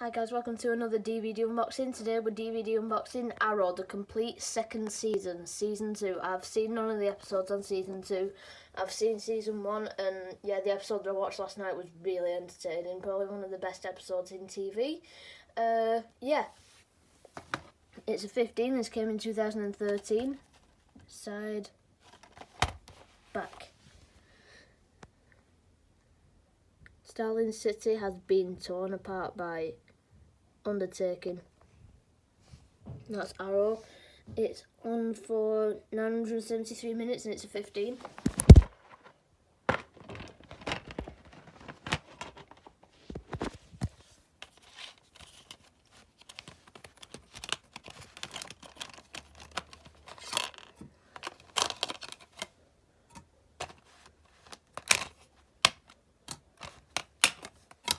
Hi guys, welcome to another DVD unboxing. Today we're DVD unboxing Arrow, the complete second season, season 2. I've seen none of the episodes on season 2. I've seen season 1 and yeah, the episode that I watched last night was really entertaining. Probably one of the best episodes in TV. Yeah, it's a 15, this came in 2013. Side, back. Starling City has been torn apart by undertaking. That's Arrow. It's on for 973 minutes and it's a 15.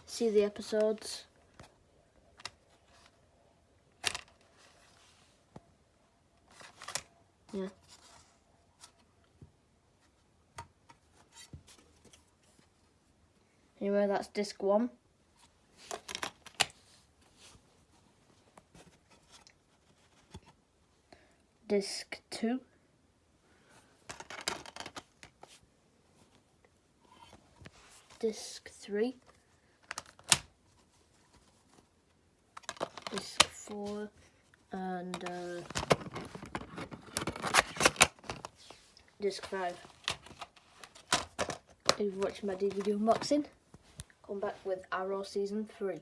See the episodes. Yeah. Anyway, that's disc 1. Disc 2. Disc 3. Disc 4. And disc 5. If you're watching my DVD unboxing, come back with Arrow Season 3.